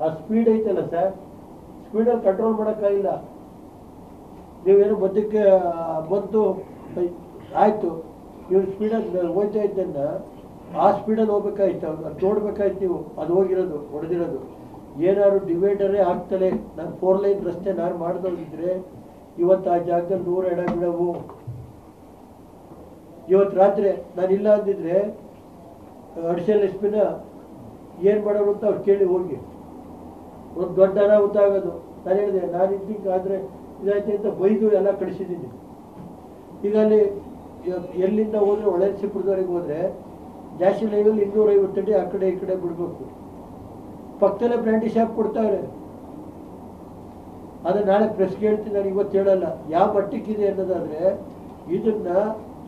ಆ ಸ್ಪೀಡ್ ಐತಲ್ಲ sir, ಸ್ಪೀಡಲ್ಲಿ control ಮಾಡೋಕ್ಕಾಗಿಲ್ಲ. ನೀವೇನು ಮಧ್ಯಕ್ಕೆ ಬಂದು ಆಯಿತು, ಇವ್ರು ಸ್ಪೀಡಲ್ಲಿ ಹೋಗ್ತಾ ಇದ್ದನ್ನ ಆ ಸ್ಪೀಡಲ್ಲಿ ಹೋಗ್ಬೇಕಾಯ್ತು, ಅದು ನೋಡ್ಬೇಕಾಯ್ತು ನೀವು. ಅದು ಹೋಗಿರೋದು ಹೊಡೆದಿರೋದು ಏನಾದ್ರು ಡಿವೈಡರೇ ಆಗ್ತಲೇ. ನಾನು 4 ಲೈನ್ ರಸ್ತೆ ನಾನು ಮಾಡಿದೋಗಿದ್ರೆ ಇವತ್ತು ಆ ಜಾಗದಲ್ಲಿ 100 ಎಡ ಬಿಡವು. ಇವತ್ತು ರಾತ್ರಿ ನಾನು ಇಲ್ಲ ಅಂದಿದ್ರೆ ಅಡಿಷನಲ್ ಎಸ್ ಪಿನ ಏನು ಮಾಡೋರು ಅಂತ ಅವ್ರು ಕೇಳಿ ಹೋಗಿ. ಒಂದು ದೊಡ್ಡ ಅನಾಹುತ ಆಗೋದು. ನಾನು ಹೇಳಿದೆ, ನಾನು ಇದ್ದಕ್ಕಾದರೆ ಇದಾಯ್ತು ಅಂತ ಬೈದು ಎಲ್ಲ ಕಳಿಸಿದ್ದೀನಿ. ಈಗ ಅಲ್ಲಿ ಎಲ್ಲಿಂದ ಹೋದರೆ ಹೊಳೆನರಸೀಪುರದವರೆಗೆ ಹೋದರೆ ನ್ಯಾಷನಲ್ ಹೈವೇಲಿ 250 ಅಡಿ ಆ ಕಡೆ ಈ ಕಡೆ ಬಿಡಬೇಕು. ಪಕ್ಕದಲ್ಲೇ ಬ್ರ್ಯಾಂಡಿ ಶಾಪ್ ಕೊಡ್ತಾವ್ರೆ. ಆದರೆ ನಾಳೆ ಪ್ರೆಸ್ಗೆ ಹೇಳ್ತೀನಿ, ನಾನು ಇವತ್ತು ಹೇಳಲ್ಲ ಯಾವ ಮಟ್ಟಕ್ಕಿದೆ ಅನ್ನೋದಾದರೆ. ಇದನ್ನು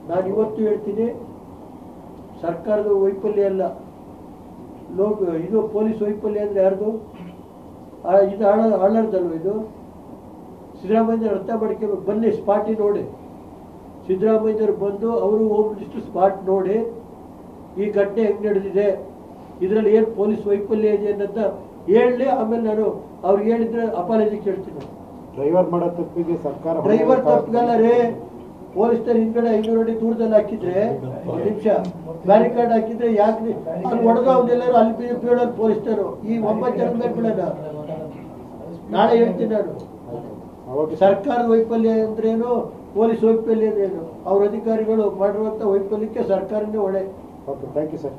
ನಾನು ಇವತ್ತು ಹೇಳ್ತೀನಿ, ಸರ್ಕಾರದ ವೈಫಲ್ಯ ಅಲ್ಲ, ಇದು ಪೊಲೀಸ್ ವೈಫಲ್ಯ ಅಂದರೆ ಯಾರ್ದು? ಇದು ಆಳರ್ದಲ್ವ ಇದು? ಸಿದ್ದರಾಮಯ್ಯವ್ರು ಅರ್ಥ ಮಾಡ್ಕೋಬೇಕು. ಬನ್ನಿ ಸ್ಪಾಟಿ ನೋಡಿ, ಸಿದ್ದರಾಮಯ್ಯವ್ರು ಬಂದು ಅವರು ಹೋಗ್ಬಿಟ್ಟು ಸ್ಪಾಟ್ ನೋಡಿ ಈ ಘಟನೆ ಹೆಂಗೆ ನಡೆದಿದೆ, ಇದರಲ್ಲಿ ಏನು ಪೊಲೀಸ್ ವೈಫಲ್ಯ ಇದೆ ಅನ್ನೋದನ್ನ ಹೇಳಿ. ಆಮೇಲೆ ನಾನು ಅವ್ರಿಗೆ ಹೇಳಿದ್ರೆ ಅಪಾಲಜಿ ಕೇಳ್ತೀನಿ. ಡ್ರೈವರ್ ಮಾಡೋ ತಪ್ಪಿಗೆ ಸರ್ಕಾರ ಡ್ರೈವರ್ ತಪ್ಪಗಲ್ಲ ರೀ. ಪೊಲೀಸ್ನವ್ರು ಹಿಂದ್ಗಡೆ 500 ಅಡಿ ದೂರದಲ್ಲಿ ಹಾಕಿದ್ರೆ, ಒಂದು ನಿಮಿಷ ಬ್ಯಾರಿಕಾರ್ಡ್ ಹಾಕಿದ್ರೆ ಯಾಕೆ ಅಲ್ಲಿ ಹೊಡೆದು ಅವನ್ನೆಲ್ಲರೂ ಅಲ್ಲಿ ಬೀಳೋದು ಪೊಲೀಸ್ನವರು. ಈ 9 ಜನದ ಮೇಲೆ ಬಿಡೋಣ. ನಾಳೆ ಹೇಳ್ತೀನಿ ನಾನು, ಸರ್ಕಾರದ ವೈಫಲ್ಯ ಅಂದ್ರೇನು, ಪೊಲೀಸ್ ವೈಫಲ್ಯ ಅಂದ್ರೇನು, ಅವ್ರ ಅಧಿಕಾರಿಗಳು ಮಾಡಿರುವಂಥ ವೈಫಲ್ಯಕ್ಕೆ ಸರ್ಕಾರನೇ ಹೊಣೆ. Okay, thank you sir.